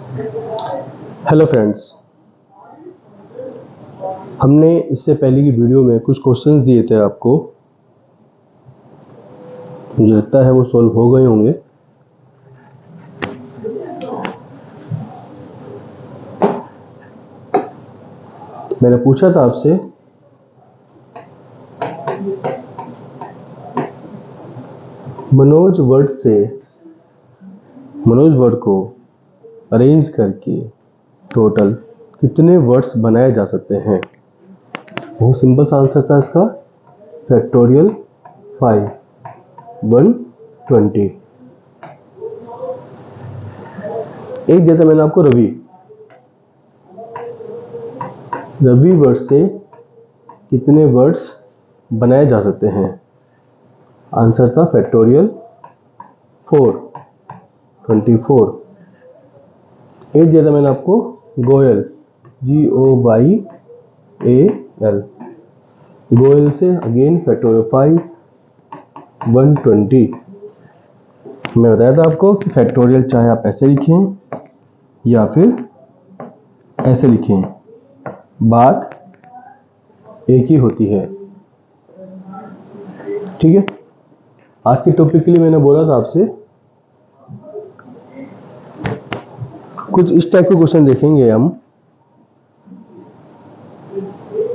Hello friends, हमने इससे पहले की वीडियो में कुछ क्वेश्चंस दिए थे आपको। मुझे लगता है वो सॉल्व हो गए होंगे। मैंने पूछा था आपसे मनोज वर्ड को अरेंज करके टोटल कितने वर्ड्स बनाए जा सकते हैं। बहुत सिंपल सा आंसर था इसका, फैक्टोरियल 5 120। एक दिया था मैंने आपको रवि वर्ड से कितने वर्ड्स बनाए जा सकते हैं। आंसर था फैक्टोरियल 24। एक दिया था मैंने आपको गोयल GOYAL, गोयल से अगेन फैक्टोरियल 5 120। मैं बताया था आपको कि फैक्टोरियल चाहे आप ऐसे लिखें या फिर ऐसे लिखें, बात एक ही होती है। ठीक है, आज के टॉपिक के लिए मैंने बोला था आपसे कुछ इस टाइप के क्वेश्चन देखेंगे हम।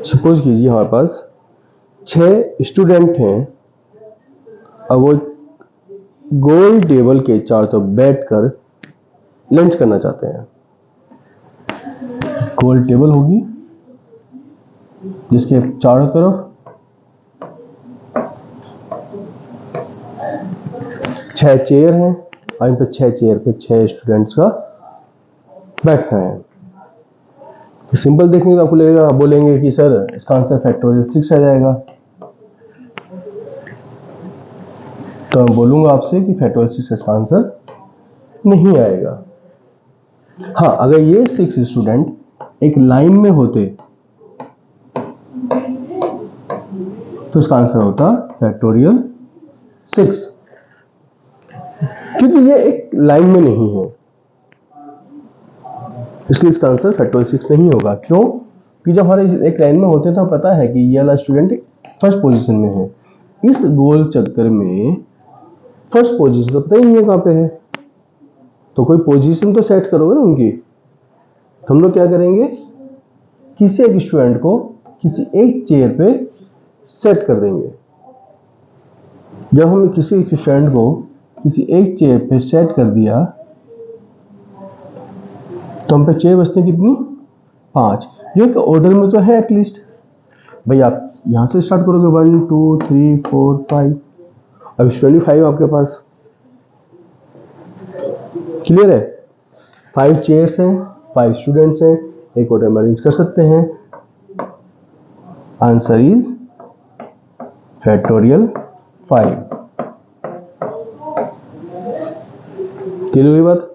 सपोज कीजिए हमारे पास 6 स्टूडेंट हैं, अब वो गोल टेबल के चारों तरफ बैठकर लंच करना चाहते हैं। गोल टेबल होगी जिसके चारों तरफ 6 चेयर हैं और इन पर 6 चेयर पे 6 स्टूडेंट्स का बैठना है। तो सिंपल देखने का आपको लगेगा, आप बोलेंगे कि सर इसका आंसर फैक्टोरियल 6 आ जाएगा। तो मैं बोलूंगा आपसे कि फैक्टोरियल 6 इसका आंसर नहीं आएगा। हाँ, अगर ये 6 स्टूडेंट एक लाइन में होते तो इसका आंसर होता फैक्टोरियल 6, क्योंकि ये एक लाइन में नहीं है इसलिए इसका आंसर फैक्टोरियल 6 नहीं होगा। क्यों? कि जब हमारे एक लाइन में होते तो पता है कि ये वाला स्टूडेंट फर्स्ट पोजीशन में है। इस गोल चक्कर में फर्स्ट पोजीशन तो पता ही नहीं है कहां पे है, तो कोई पोजीशन तो सेट करोगे ना उनकी। तो हम लोग क्या करेंगे, किसी एक स्टूडेंट को किसी एक चेयर पे सेट कर देंगे। जब हम किसी एक स्टूडेंट को किसी एक चेयर पे सेट कर दिया तो हम पे चेयर बचते कितनी, 5। ये एक ऑर्डर में तो है एटलीस्ट। भाई आप यहां से स्टार्ट करोगे 1 2 3 4 5, अब 25 आपके पास। क्लियर है? 5 चेयर्स हैं, 5 स्टूडेंट्स हैं, एक ऑर्डर में अरेंज कर सकते हैं। Answer is factorial 5। क्लियर हुई बात?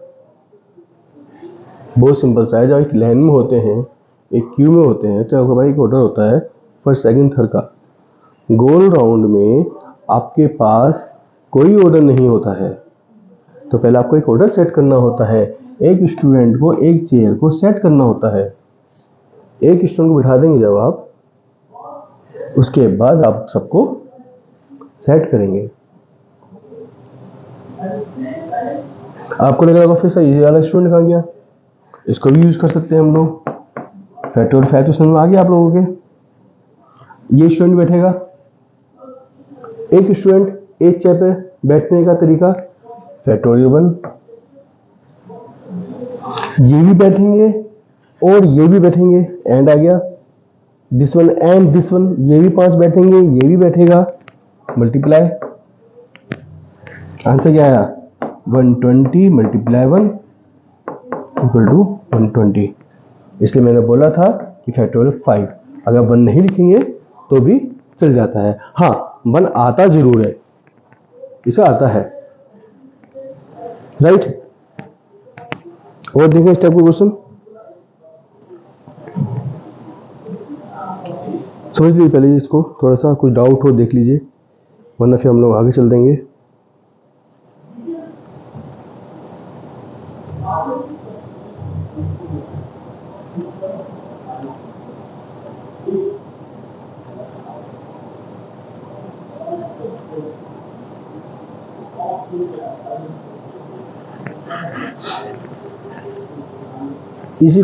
बहुत सिंपल सा है। जब एक लाइन में होते हैं, एक क्यू में होते हैं, तो आपका भाई एक ऑर्डर होता है फर्स्ट सेकंड थर्ड का। गोल राउंड में आपके पास कोई ऑर्डर नहीं होता है, तो पहले आपको एक ऑर्डर सेट करना होता है। एक स्टूडेंट को एक चेयर को सेट करना होता है। एक स्टूडेंट को बिठा देंगे जब आप, उसके बाद आप सबको सेट करेंगे। आपको लग रहा होगा फिर सही ये वाला स्टूडेंट कहां गया, इसको भी यूज कर सकते हैं हम लोग। फैक्टोरियल 5 तो समझ में आ गया आप लोगों के। ये स्टूडेंट बैठेगा, एक स्टूडेंट एक चेयर पे बैठने का तरीका फैक्टोरियल 1। ये भी बैठेंगे और ये भी बैठेंगे, एंड आ गया this one and this one. ये भी 5 बैठेंगे, ये भी बैठेगा, मल्टीप्लाई। आंसर क्या आया, 120 मल्टीप्लाई 1 इक्वल टू 120। इसलिए मैंने बोला था कि फैक्टोरियल 5 अगर 1 नहीं लिखेंगे तो भी चल जाता है। हाँ, 1 आता जरूर है, इसे आता है, राइट। और देखें इस टाइप का क्वेश्चन, समझ लीजिए पहले इसको, थोड़ा सा कुछ डाउट हो देख लीजिए, वरना फिर हम लोग आगे चल देंगे। इसी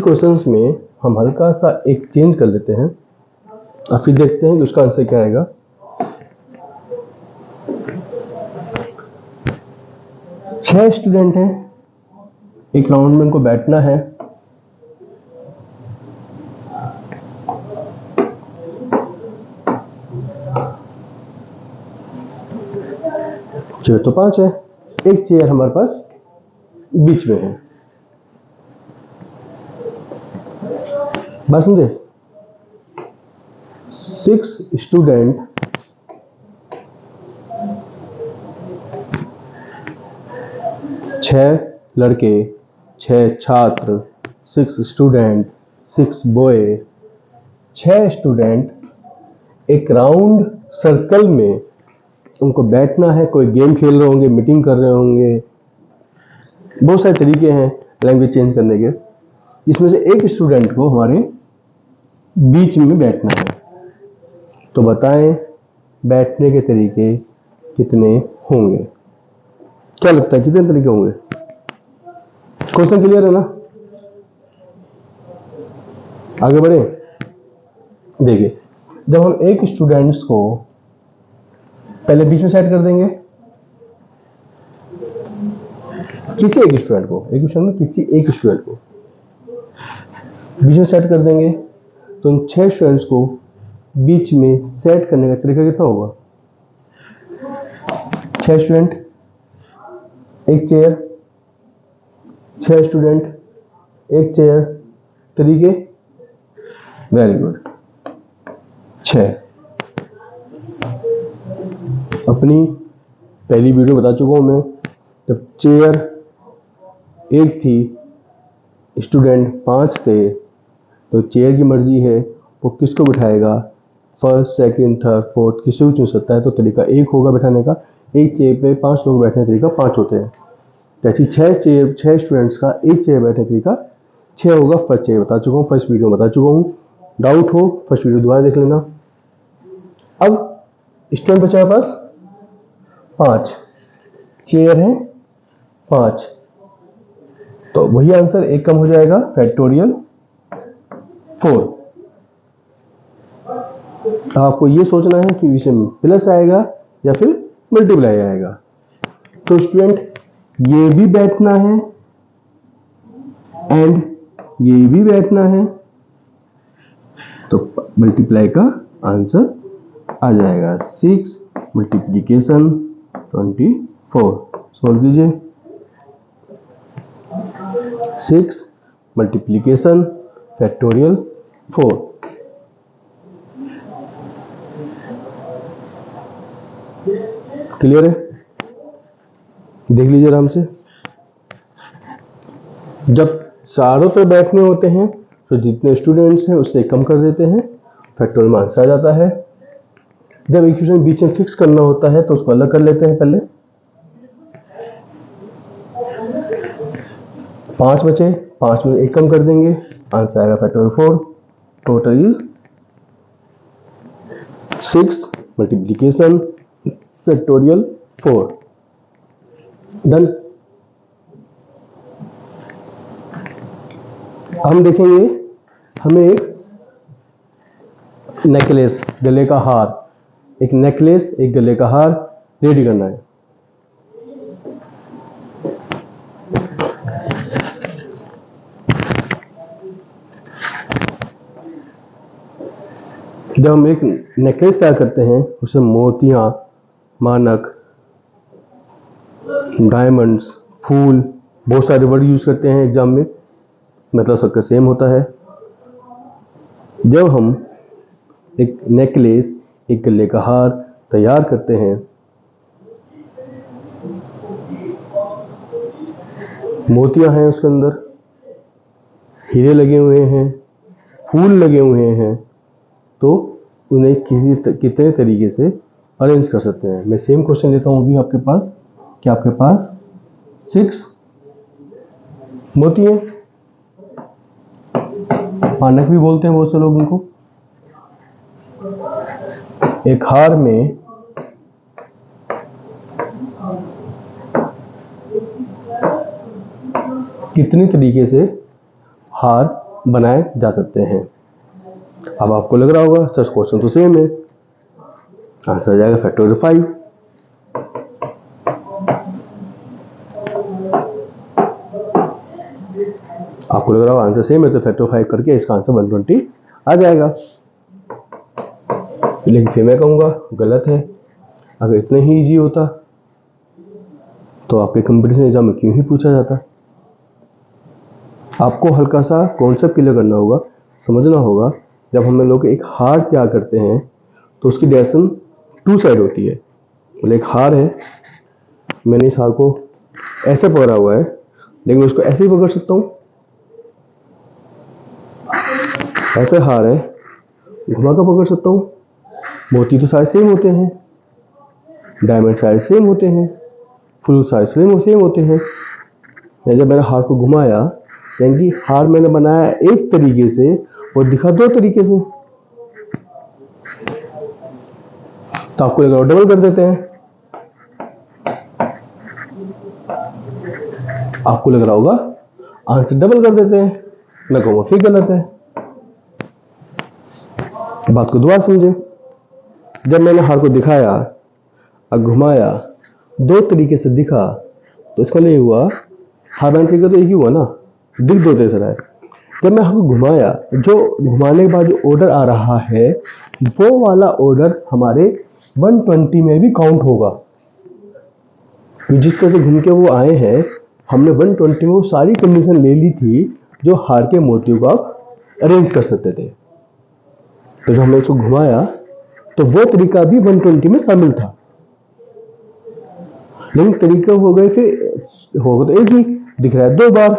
क्वेश्चंस में हम हल्का सा एक चेंज कर लेते हैं और फिर देखते हैं कि उसका आंसर क्या आएगा। छह स्टूडेंट हैं, एक राउंड में उनको बैठना है। चेयर तो 5 है, एक चेयर हमारे पास बीच में है। बात समझे? 6 स्टूडेंट छह लड़के, 6 छात्र, 6 स्टूडेंट, 6 बॉय, 6 स्टूडेंट एक राउंड सर्कल में उनको बैठना है। कोई गेम खेल रहे होंगे, मीटिंग कर रहे होंगे, बहुत सारे तरीके हैं लैंग्वेज चेंज करने के। इसमें से एक स्टूडेंट को हमारे बीच में बैठना है। तो बताएं बैठने के तरीके कितने होंगे? क्या लगता है कितने तरीके होंगे? क्वेश्चन क्लियर है ना? आगे बढ़े। देखिए, जब हम एक स्टूडेंट्स को पहले बीच में सेट कर देंगे, किसी एक स्टूडेंट को बीच में सेट कर देंगे, तो उन 6 स्टूडेंट्स को बीच में सेट करने का तरीका कितना होगा? 6 स्टूडेंट, एक चेयर, 6 स्टूडेंट, एक चेयर, तरीके वेरी गुड 6। अपनी पहली वीडियो बता चुका हूं मैं, जब चेयर एक थी, स्टूडेंट 5 थे, तो चेयर की मर्जी है वो किसको बिठाएगा, फर्स्ट, सेकंड, थर्ड, फोर्थ, किसी को चुन सकता है। तो तरीका एक होगा बैठाने का। एक चेयर पे 5 लोग बैठने का तरीका 5 होते हैं। जैसे 6 स्टूडेंट्स का एक चेयर बैठने का तरीका 6 होगा। फर्स्ट चेयर बता चुका हूँ, फर्स्ट वीडियो बता चुका हूँ। डाउट हो फर्स्ट वीडियो दोबारा देख लेना। अब स्टूडेंट बचा है पास 5, चेयर है 5, तो वही आंसर एक कम हो जाएगा, फैक्टोरियल 4। आपको ये सोचना है कि इसमें प्लस आएगा या फिर मल्टीप्लाई आएगा। तो स्टूडेंट ये भी बैठना है एंड ये भी बैठना है, तो मल्टीप्लाई का आंसर आ जाएगा 6 मल्टीप्लीकेशन 24। सोल्व कीजिए। 6 मल्टीप्लीकेशन फैक्टोरियल 4। क्लियर है? देख लीजिए आराम से। जब चारों पे बैठने होते हैं तो जितने स्टूडेंट्स हैं उससे कम कर देते हैं, फैक्टोरियल में आंसर आ जाता है। जब इक्वेशन बीच में फिक्स करना होता है तो उसको अलग कर लेते हैं। पहले 5 बचे, 5 में 1 कम कर देंगे, आंसर आएगा factorial 4। Total is 6 multiplication factorial 4। Done. हम देखेंगे हमें एक नेकलेस, गले का हार, एक नेकलेस, एक गले का हार रेडी करना है। जब हम एक नेकलेस तैयार करते हैं उसमें मोतियां, मानक, डायमंड्स, फूल, बहुत सारे वर्ड यूज करते हैं एग्जाम में, मतलब सबका सेम होता है। जब हम एक नेकलेस, एक गले का हार तैयार करते हैं, मोतियां हैं उसके अंदर, हीरे लगे हुए हैं, फूल लगे हुए हैं, तो उन्हें कितने तरीके से अरेंज कर सकते हैं। मैं सेम क्वेश्चन लेता हूं अभी आपके पास कि आपके पास 6 मोती हैं, मानक भी बोलते हैं बहुत से लोग इनको। एक हार में कितने तरीके से हार बनाए जा सकते हैं। अब आपको लग रहा होगा सर क्वेश्चन तो सेम है, आंसर आ जाएगा फैक्टोरियल 5। आपको लग रहा होगा आंसर सेम है तो फैक्टर 5 करके इसका आंसर 120 आ जाएगा। लेकिन फिर मैं कहूँगा गलत है। अगर इतना ही इजी होता तो आपके कंपटीशन एग्जाम में क्यों ही पूछा जाता। आपको हल्का सा कॉन्सेप्ट क्लियर करना होगा, समझना होगा। जब हम लोग एक हार क्या करते हैं तो उसकी डायरेक्शन 2 साइड होती है। मतलब एक हार है, मैंने इस हार को ऐसे पकड़ा हुआ है, लेकिन मैं उसको ऐसे ही पकड़ सकता हूँ। ऐसे हार है, घुमा कर पकड़ सकता हूँ। मोती तो सारे सेम होते हैं, डायमंड सारे सेम होते हैं, फुल सारे सेम होते हैं। जब मैंने हार को घुमाया, यानी कि हार मैंने बनाया एक तरीके से और दिखा 2 तरीके से, तो आपको एक और डबल कर देते हैं। आपको लग रहा होगा आंसर डबल कर देते हैं, मैं कहूँगा फिर गलत है। बात को दोबारा समझे। जब मैंने हार को दिखाया और घुमाया, 2 तरीके से दिखा, तो इसका लिए हुआ हार बनाने तरीका तो एक ही हुआ ना, दिख 2 तीसरा है। जब मैं हार को घुमाया, जो घुमाने के बाद जो ऑर्डर आ रहा है वो वाला ऑर्डर हमारे 120 में भी काउंट होगा। जिस तरह से घूम के वो आए हैं, हमने 120 में वो सारी कंडीशन ले ली थी जो हार के मोतियों को आप अरेंज कर सकते थे। तो जब हमने उसको घुमाया तो वो तरीका भी 120 में शामिल था, लेकिन तरीका हो गए फिर होगा तो एक ही दिख रहा है 2 बार,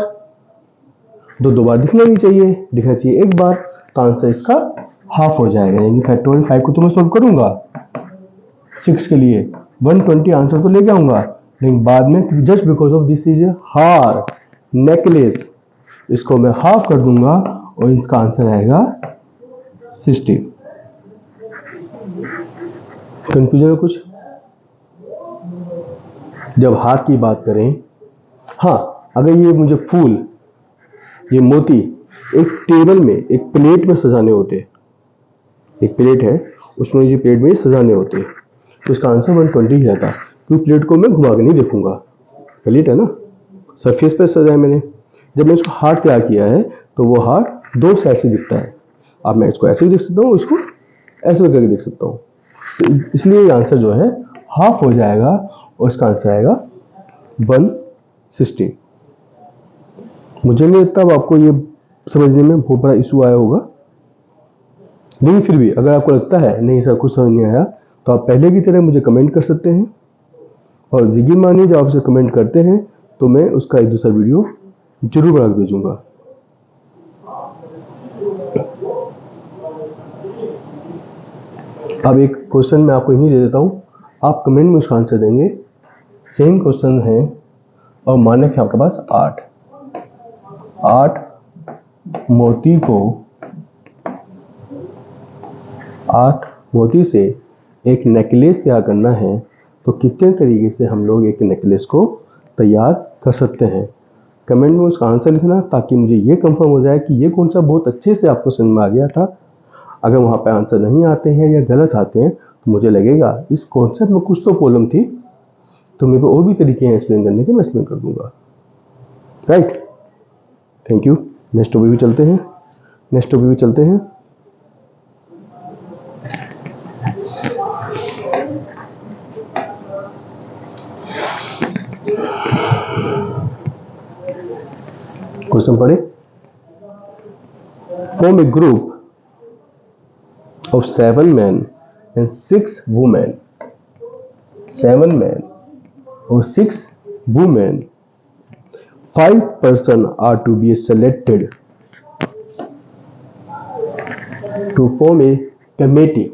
2 बार दिखना नहीं चाहिए, दिखना चाहिए 1 बार। तो आंसर इसका हाफ हो जाएगा। यानी फैक्टोरियल 5 को तो मैं सॉल्व करूंगा 6 के लिए, 120 आंसर तो लेके आऊंगा, लेकिन बाद में just because of this is a हार नेकलेस, इसको मैं हाफ कर दूंगा और इसका आंसर आएगा 60। कंफ्यूजन है कुछ? जब हार की बात करें, हाँ, अगर ये मुझे फूल, ये मोती एक टेबल में, एक प्लेट में सजाने होते, एक प्लेट है उसमें ये प्लेट में सजाने होते, तो इसका आंसर 120 ही रहता, क्योंकि प्लेट को मैं घुमा के नहीं देखूंगा, प्लेट है ना, सरफेस पे सजाया मैंने। जब मैं इसको हार्ट तैयार किया है तो वो हार्ट 2 साइड से दिखता है। अब मैं इसको ऐसे भी देख सकता हूँ, इसको ऐसे भी करके देख सकता हूँ, तो इसलिए ये आंसर जो है हाफ हो जाएगा और इसका आंसर आएगा 160। मुझे नहीं लगता अब आपको ये समझने में बहुत बड़ा इशू आया होगा, लेकिन फिर भी अगर आपको लगता है नहीं सर कुछ समझ नहीं आया, तो आप पहले की तरह मुझे कमेंट कर सकते हैं। और यकीन मानिए जब आप इसे कमेंट करते हैं तो मैं उसका एक दूसरा वीडियो जरूर बना के भेजूंगा। अब एक क्वेश्चन मैं आपको यही दे देता हूँ, आप कमेंट में उसका आंसर देंगे। सेम क्वेश्चन है और मानक है आपके पास 8 मोती को, 8 मोती से एक नेकलेस तैयार करना है, तो कितने तरीके से हम लोग एक नेकलेस को तैयार कर सकते हैं। कमेंट में उसका आंसर लिखना, ताकि मुझे ये कंफर्म हो जाए कि ये कॉन्सेप्ट बहुत अच्छे से आपको समझ में आ गया था। अगर वहाँ पे आंसर नहीं आते हैं या गलत आते हैं तो मुझे लगेगा इस कॉन्सेप्ट में कुछ तो प्रॉब्लम थी, तो मेरे को और भी तरीके हैं एक्सप्लेन करने के, मैं एक्सप्लेन कर दूंगा। Right, thank you. Next topic भी चलते हैं, क्वेश्चन पढ़े। Form A group of 7 men and 6 women. 7 men or 6 women. 5 persons are to be selected to form a committee,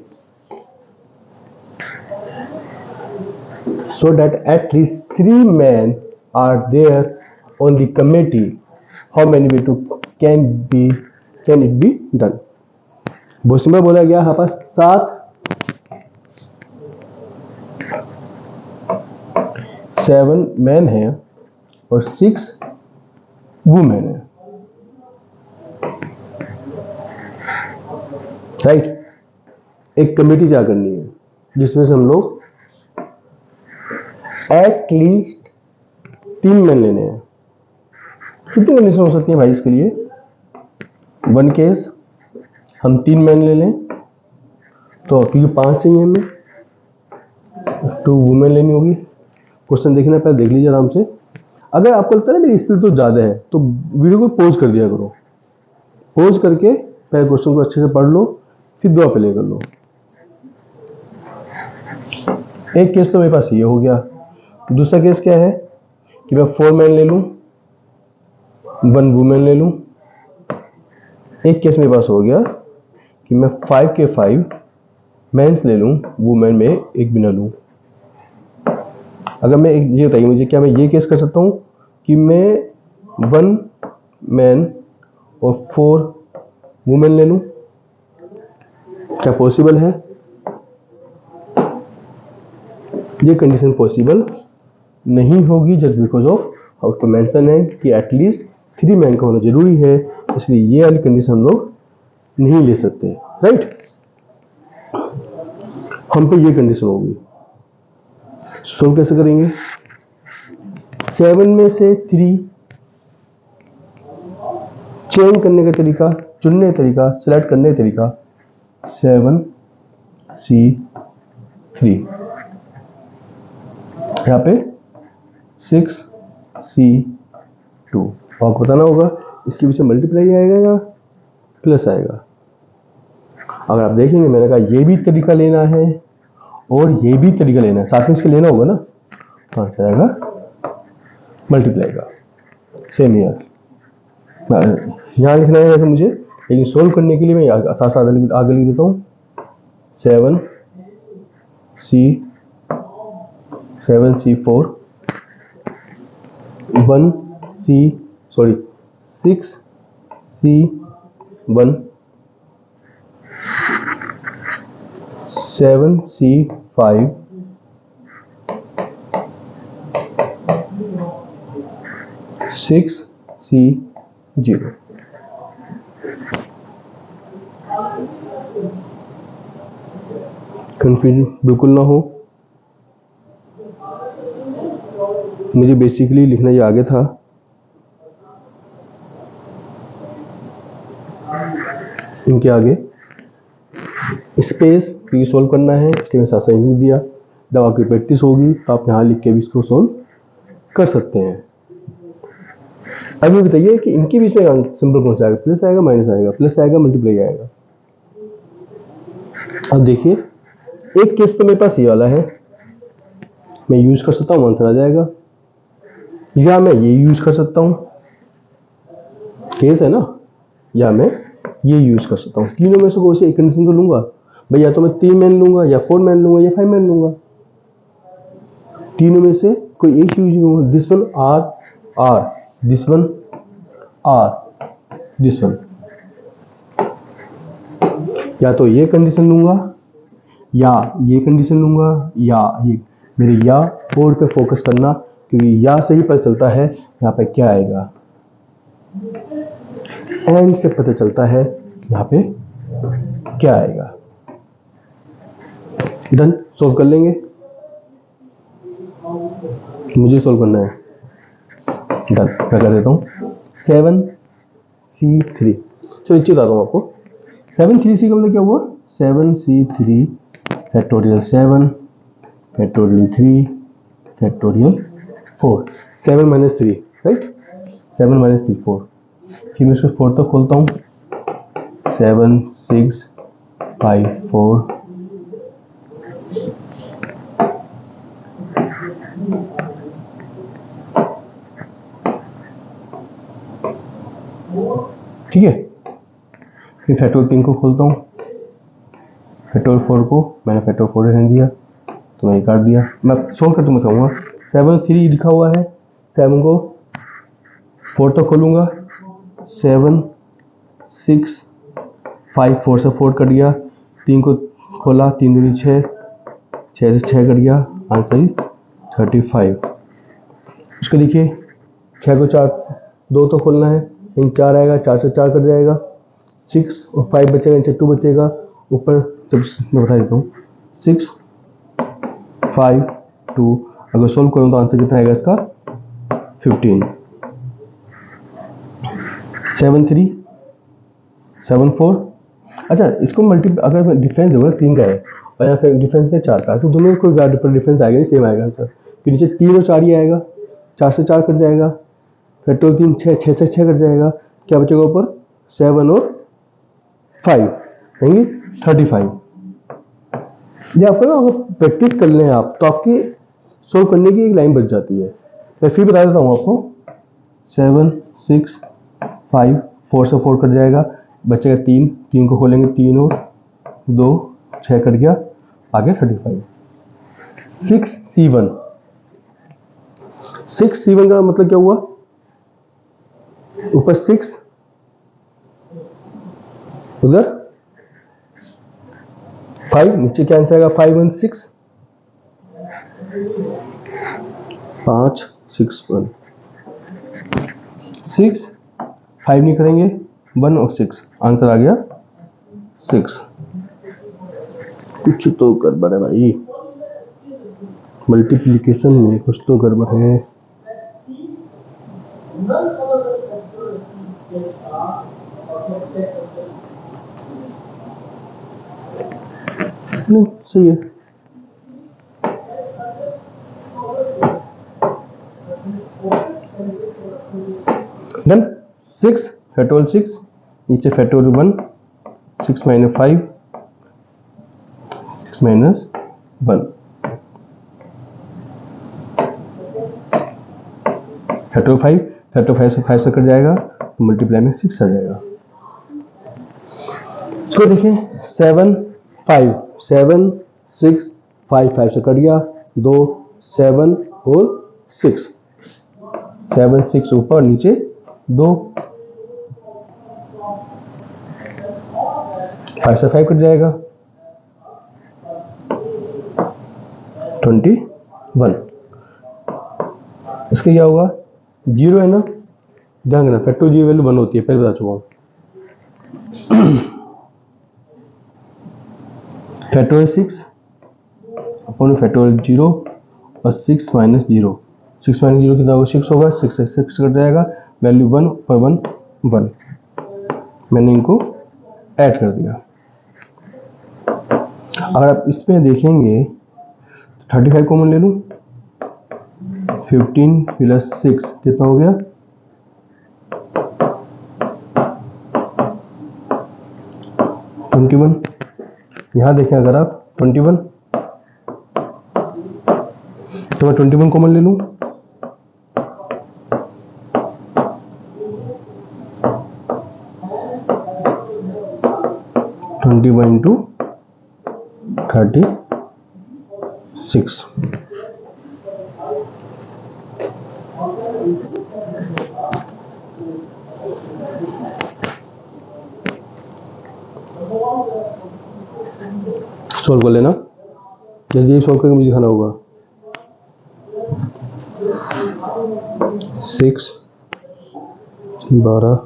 so that at least 3 men are there on the committee. How many people can be can it be done. बहुत simple बोला गया, यहाँ पर 7 man है और 6 women है, right. एक committee क्या करनी है जिसमें से हम लोग एटलीस्ट 3 मैन लेने हैं। कितनी कंडीशन हो सकती है भाई इसके लिए? 1 केस हम 3 मैन ले लें तो, क्योंकि 5 चाहिए हमें, 2 वुमेन लेनी होगी। क्वेश्चन देखना पहले देख लीजिए आराम से। अगर आपको लगता है ना मेरी स्पीड तो ज़्यादा है तो वीडियो को पॉज कर दिया करो, पॉज करके पहले क्वेश्चन को अच्छे से पढ़ लो, फिर दो अप्लाई कर लो। एक केस तो मेरे पास ये हो गया। दूसरा केस क्या है कि मैं 4 मैन ले लूं, 1 वुमेन ले लूं। एक केस मेरे पास हो गया कि मैं 5 के 5 मेंस ले लूं, वुमेन में एक भी ना लूं। अगर मैं एक, ये बताइए मुझे, क्या मैं ये केस कर सकता हूं कि मैं 1 मैन और 4 वुमेन ले लूं? क्या पॉसिबल है? ये कंडीशन पॉसिबल नहीं होगी, just because of how to mention है कि एटलीस्ट 3 मैन का होना जरूरी है, इसलिए ये वाली कंडीशन हम लोग नहीं ले सकते, राइट। हम पे ये कंडीशन होगी। सोल्व कैसे करेंगे? 7 में से 3 चेंज करने का तरीका, चुनने का तरीका, सिलेक्ट करने का तरीका 7C3, यहाँ पे 6C2। आपको बताना होगा इसके पीछे मल्टीप्लाई आएगा या प्लस आएगा। अगर आप देखेंगे मैंने कहा ये भी तरीका लेना है और ये भी तरीका लेना है, साथ में इसके लेना होगा ना, हाँ चलेगा मल्टीप्लाई का। सेम ईयर यहाँ लिखना है वैसे मुझे, लेकिन सोल्व करने के लिए मैं साथ साथ आगे लिख देता हूँ 7C4 6C1 7C5 6C0। Confusion बिल्कुल ना हो, मुझे बेसिकली लिखना ये आगे था। इनके आगे स्पेस भी सोल्व करना है, इसलिए मैं साथ साथ लिख दिया। जब आपकी प्रैक्टिस होगी तो आप यहाँ लिख के भी इसको सोल्व कर सकते हैं। अब ये बताइए कि इनके बीच में सिंबल कौन सा आएगा? प्लस आएगा, माइनस आएगा, प्लस आएगा, मल्टीप्लाई आएगा। अब देखिए एक केस तो मेरे पास ये वाला है, मैं यूज कर सकता हूँ, आंसर आ जाएगा। या मैं ये यूज कर सकता हूँ, केस है ना, या मैं ये यूज कर सकता हूँ। तीनों में से कोई सी एक कंडीशन तो लूंगा भाई, या तो मैं 3 मैन लूंगा, या 4 मैन लूंगा, या 5 मैन लूंगा। तीनों में से कोई एक यूज लूंगा। This one or, this one or, this one. या तो ये कंडीशन लूंगा, या ये कंडीशन लूंगा, या ये। मेरे या बोर्ड पे फोकस करना, क्योंकि या से ही पता चलता है यहाँ पे क्या आएगा, एंड से पता चलता है यहाँ पे क्या आएगा। डन, सोल्व कर लेंगे, मुझे सोल्व करना है। डन, मैं कर देता हूँ 7C3। चलो नीचे बताता हूँ आपको। 7C3 का मतलब क्या हुआ? 7C3 factorial 7 factorial 3 factorial 4। 7 minus 3, right, 7 minus 3 4। फिर मैं इसको 4 तक खोलता हूँ, 7 6 5 4। ठीक है, फिर फैक्टोरियल 3 को खोलता हूँ, फैक्टोरियल 4 को मैंने फैक्टोरियल 4 रहने दिया तो मैं काट दिया। मैं सोल्व करके बताऊंगा। 7 3 लिखा हुआ है, 7 को 4 तक खोलूंगा, 7 6 5 4 से 4 कट गया, 3 को खोला, 3 दूनी 6, 6 से 6 कट गया, आंसर इज 35। इसको देखिए 6 को 4 2 तो खोलना है, इन 4 आएगा, 4 से 4 कट जाएगा, 6 और 5 बचेगा, नीचे 2 बचेगा, ऊपर जब मैं बता देता हूँ 6 5 2, अगर सोल्व करूँ तो आंसर कितना आएगा इसका 15। 7 3 7 4। अच्छा इसको अगर डिफरेंस देखो 3 का है और यहाँ फिर डिफरेंस में 4 का है, तो दोनों में कोई डिफरेंस आएगा नहीं, सेम आएगा आंसर। फिर नीचे 3 और 4 ही आएगा, 4 से 4 कट जाएगा, फैक्टोरियल 3 6 6 से 6 कट जाएगा, क्या बचेगा ऊपर 7 और 5 यानी 35। ये आपको ना अगर प्रैक्टिस कर लें आप तो आपकी सोल्व करने की एक लाइन बच जाती है। मैं फिर बता देता हूँ आपको, 7 6 5 4 से 4 कट जाएगा, बचेगा 3, 3 को खोलेंगे, 3 और 2 6 कट गया, आगे 35। 6 C1 का मतलब क्या हुआ, ऊपर 6 उधर 5, नीचे क्या आंसर आएगा 5 1 6 5 6 1 6 5 नहीं करेंगे, 1 और 6, आंसर आ गया 6। कुछ तो गड़बड़ है भाई, मल्टीप्लिकेशन में कुछ तो गड़बड़ है। नहीं सही है। डन। 6 फैक्टोरियल 6, नीचे फैक्टोरियल 1, 6 माइनस 5 6 माइनस 1, फैक्टोरियल 5 से 5 से कट जाएगा तो मल्टीप्लाई में 6 आ जाएगा। इसको देखिए 7 5 7 6 5 5 से कट गया, 2 7 और 6 7 6 ऊपर नीचे 2, 5 से 5 कट जाएगा 21। इसका क्या होगा 0 है ना, ध्यान रखना फैक्टोरियल की वैल्यू 1 होती है, पहले बता चुका हूँ। फैक्टोरियल 6 अपॉन फैक्टोरियल 0 और 6 माइनस 0, 6 माइनस 0 कितना होगा 6 होगा, 6 से 6 कट जाएगा, वैल्यू 1 पर 1 1, मैंने इनको ऐड कर दिया। अगर आप इसमें देखेंगे 35 कॉमन ले लूँ, 15 प्लस 6 कितना हो गया 21। यहाँ देखें अगर आप 21, तो मैं 21 कॉमन ले लूँ, 21 इंटू 36, सोल्व कर लेना, जल्दी सोल्व करके मुझे दिखाना होगा। 6 12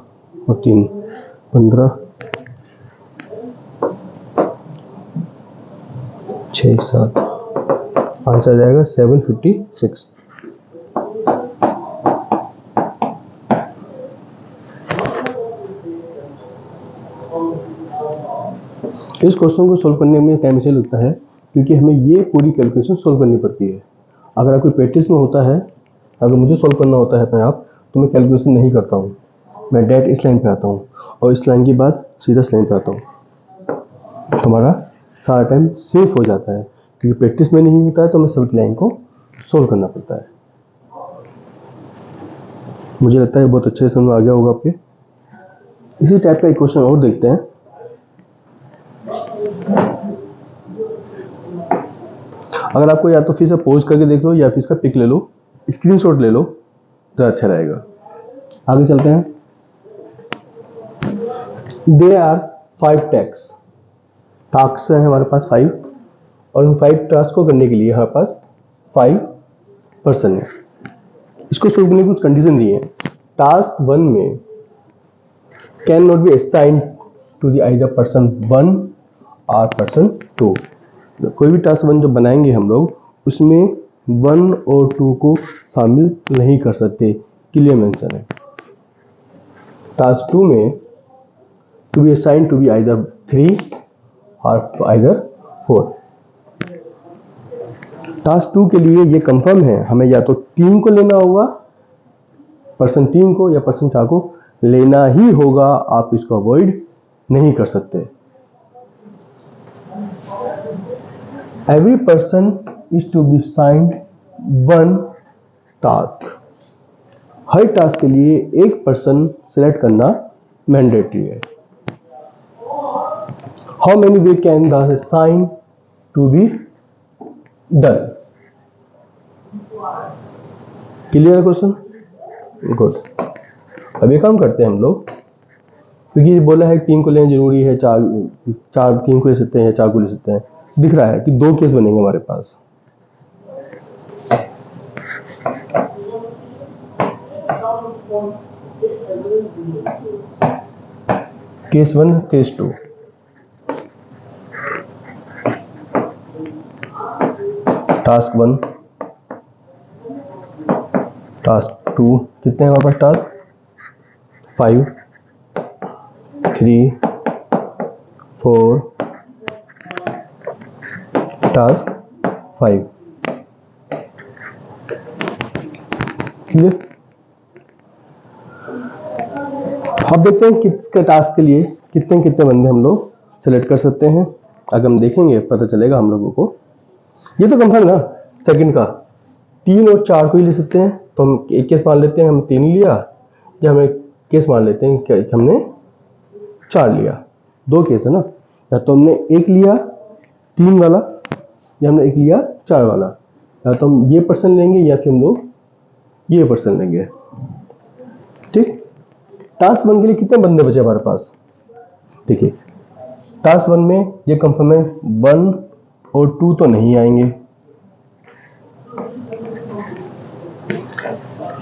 और 3 15, 6 7, आंसर आ जाएगा 756। इस क्वेश्चन को सोल्व करने में टाइम इसलिए लगता है क्योंकि हमें ये पूरी कैलकुलेशन सोल्व करनी पड़ती है। अगर आपकी प्रैक्टिस में होता है, अगर मुझे सोल्व करना होता है अपने आप, तो मैं कैलकुलेशन नहीं करता हूँ, मैं डायरेक्ट इस लाइन पे आता हूँ और इस लाइन के बाद सीधा इस लाइन पे आता हूँ, तो हमारा सारा टाइम सेफ हो जाता है। क्योंकि प्रैक्टिस में नहीं होता है तो हमें सभी लाइन को सोल्व करना पड़ता है। मुझे लगता है बहुत अच्छे से समझ आ गया होगा आपके। इसी टाइप का एक क्वेश्चन और देखते हैं। अगर आपको या तो फिर से पॉज करके देख लो या फिर इसका पिक ले लो, स्क्रीनशॉट ले लो, तो अच्छा रहेगा। आगे चलते हैं। दे आर 5 टास्क है हमारे पास 5, और इन 5 टास्क को करने के लिए हमारे पास 5 पर्सन है। इसको सोल्व करने की कुछ कंडीशन दी है। टास्क 1 में can not be assigned to the either person 1 और पर्सन 2। कोई भी टास्क 1 जो बनाएंगे हम लोग उसमें 1 और 2 को शामिल नहीं कर सकते, क्लियर मेंशन है। टास्क 2 में to be assigned to be either 3 और आइदर 4। टास्क 2 के लिए ये कंफर्म है, हमें या तो 3 को लेना होगा, पर्सन 3 को या पर्सन 4 को लेना ही होगा, आप इसको अवॉइड नहीं कर सकते। Every person is to be assigned 1 task. हर टास्क के लिए एक पर्सन सिलेक्ट करना मैंडेटरी है। How many way can the assign to be done? Clear question? Good. अब ये काम करते हैं हम लोग, क्योंकि बोला है 3 को लेना जरूरी है, 3 को ले सकते हैं, 4 को ले सकते हैं। दिख रहा है कि 2 केस बनेंगे हमारे पास। Case 1, case 2। टास्क 1, टास्क 2, कितने हैं हमारे पास टास्क? 5, 3, 4, टास्क 5। क्लियर? अब देखते हैं किसके टास्क के लिए कितने कितने बंदे हम लोग सेलेक्ट कर सकते हैं। अगर हम देखेंगे पता चलेगा हम लोगों को। ये तो कंफर्म ना सेकंड का, 3 और 4 को ही ले सकते हैं। तो हम एक केस मान लेते हैं हम 3 लिया, या हम एक केस मान लेते हैं कि हमने 4 लिया। 2 केस है ना, या तो हमने एक लिया 3 वाला, या हमने एक लिया 4 वाला। या तो हम ये पर्सन लेंगे या फिर हम लोग ये पर्सन लेंगे। ठीक। टास्क 1 के लिए कितने बंदे बचे हमारे पास? देखिए टास्क 1 में ये कंफर्म है 1 और 2 तो नहीं आएंगे।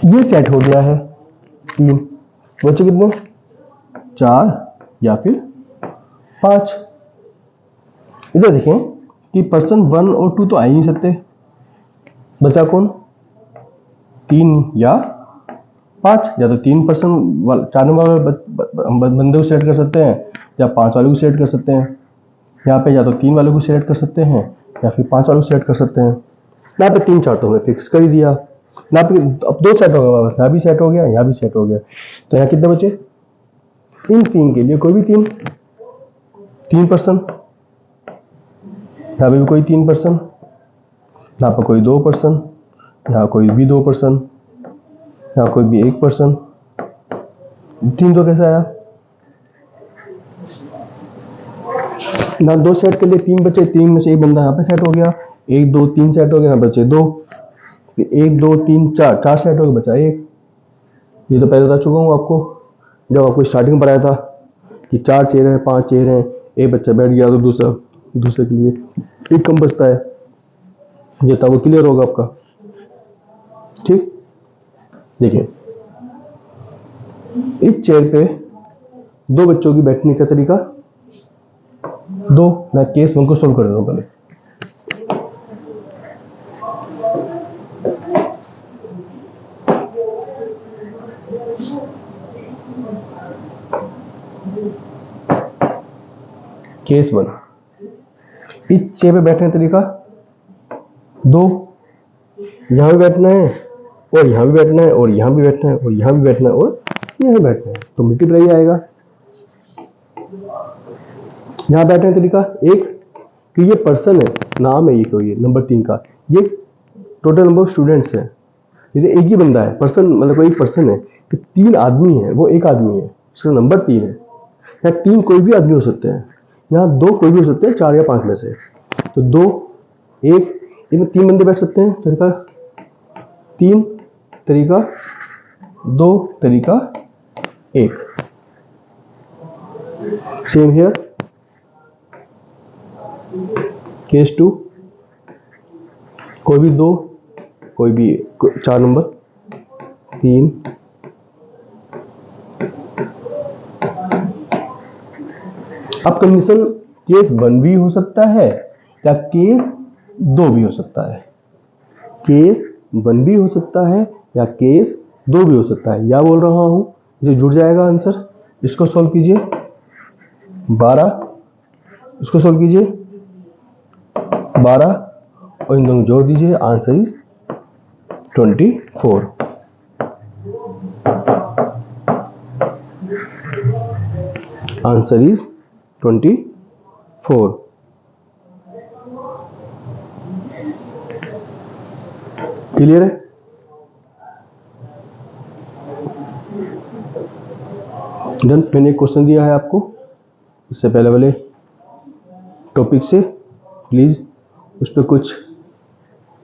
ये सेट हो गया है 3, बचे कितने? 4 या फिर 5। इधर देखें कि पर्सन 1 और 2 तो आ ही नहीं सकते, बचा कौन? 3 या 5। या तो 3 पर्सन 4 वाले बंदे को सेलेक्ट कर सकते हैं, या 5 वाले को सेलेक्ट कर सकते हैं। यहाँ पे या तो 3 वाले को सेलेक्ट कर सकते हैं या फिर 5 वाले को सेलेक्ट कर सकते हैं। यहाँ पे 3 4 तो हमने फिक्स कर ही दिया। यहाँ पे अब 2 सेट हो गया, बस यहाँ भी सेट हो गया, यहाँ भी सेट हो गया। तो यहाँ कितने बचे? इन 3 के लिए कोई भी 3 पर्सन, यहाँ पे भी कोई 3 पर्सन, यहाँ पर कोई 2 पर्सन, यहाँ कोई भी 2 पर्सन, यहाँ कोई भी 1 पर्सन। 3 तो कैसे आया? ना 2 सेट के लिए 3 बचे, 3 में से एक बंदा यहाँ पे सेट हो गया, 1 2 3 सेट हो गया, यहाँ बचे 2, 1 2 3 4 सेट हो गया, बचा 1। ये तो पहले बता चुका हूँ आपको जब आपको स्टार्टिंग में बताया था कि 4 चेयर हैं, 5 चेयर हैं, एक बच्चा बैठ गया तो दूसरे के लिए 1 कम बचता है। ये था वो क्लियर होगा आपका। ठीक। देखिए इस चेयर पे 2 बच्चों की बैठने का तरीका 2। मैं केस 1 को सोल्व कर देता हूं पहले। केस 1, इस चेयर पे बैठने का तरीका 2। यहां भी बैठना है और यहां भी बैठना है और यहां भी बैठना है और यहां भी बैठना है और यहां बैठना है, तो मल्टीप्लाई आएगा। यहां बैठने का तरीका 1 कि ये पर्सन है, नाम है ये कोई, नंबर 3 का, ये टोटल नंबर ऑफ स्टूडेंट्स है। जैसे एक ही बंदा है, पर्सन मतलब कोई पर्सन है कि 3 आदमी है, वो एक आदमी है, उसका नंबर 3 है। या 3 कोई भी आदमी हो सकते हैं, यहाँ 2 कोई भी हो सकते हैं 4 या 5 में से। तो 2 1 इसमें 3 बंदे बैठ सकते हैं। तरीका 3, तरीका 2, तरीका 1। सेम हियर, केस 2, कोई भी 2, कोई भी 4 नंबर, 3, अब कंडीशन केस 1 भी हो सकता है या केस 2 भी हो सकता है, केस 1 भी हो सकता है या केस 2 भी हो सकता है। या बोल रहा हूं जो जुड़ जाएगा आंसर, इसको सॉल्व कीजिए 12, इसको सॉल्व कीजिए 12 और इन दोनों जोड़ दीजिए, answer is 24। Answer is 24। Clear है? डन। मैंने एक क्वेश्चन दिया है आपको, इससे पहले वाले टॉपिक से, प्लीज उस पर कुछ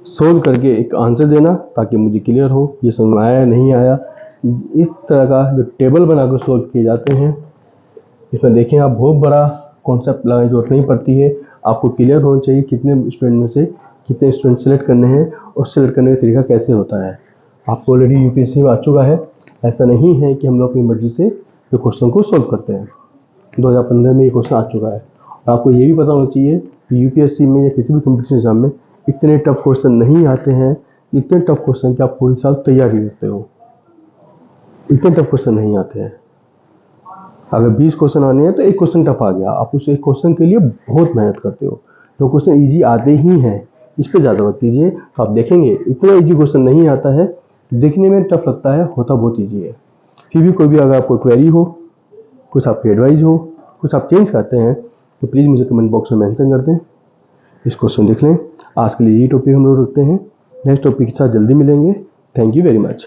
सोल्व करके एक आंसर देना ताकि मुझे क्लियर हो ये समझ में आया नहीं आया। इस तरह का जो टेबल बनाकर सोल्व किए जाते हैं, इसमें देखें आप बहुत बड़ा कॉन्सेप्ट लगाने की जरूरत नहीं पड़ती है। आपको क्लियर होना चाहिए कितने स्टूडेंट में से कितने स्टूडेंट सेलेक्ट करने हैं और सेलेक्ट करने का तरीका कैसे होता है। आपको ऑलरेडी यूपीएससी में आ चुका है, ऐसा नहीं है कि हम लोग अपनी मर्जी से जो क्वेश्चन को सोल्व करते हैं। 2015 में ये क्वेश्चन आ चुका है और आपको ये भी पता होना चाहिए कि यूपीएससी में या किसी भी कॉम्पिटिशन एग्जाम में इतने टफ क्वेश्चन नहीं आते हैं। इतने टफ क्वेश्चन कि आप पूरी साल तैयारी करते हो, इतने टफ क्वेश्चन नहीं आते हैं। अगर 20 क्वेश्चन आने हैं तो एक क्वेश्चन टफ आ गया, आप उस एक क्वेश्चन के लिए बहुत मेहनत करते हो। जो क्वेश्चन इजी आते ही हैं इस पर ज़्यादा वक्त कीजिए, तो आप देखेंगे इतना इजी क्वेश्चन नहीं आता है, देखने में टफ लगता है, होता बहुत ईजी है। फिर भी कोई भी अगर आपको क्वेरी हो, कुछ आपकी एडवाइस हो, कुछ आप चेंज करते हैं तो प्लीज़ मुझे कमेंट बॉक्स में मेंशन कर दें। इस क्वेश्चन देख लें। आज के लिए यही टॉपिक हम लोग रखते हैं, नेक्स्ट टॉपिक के साथ जल्दी मिलेंगे। Thank you very much.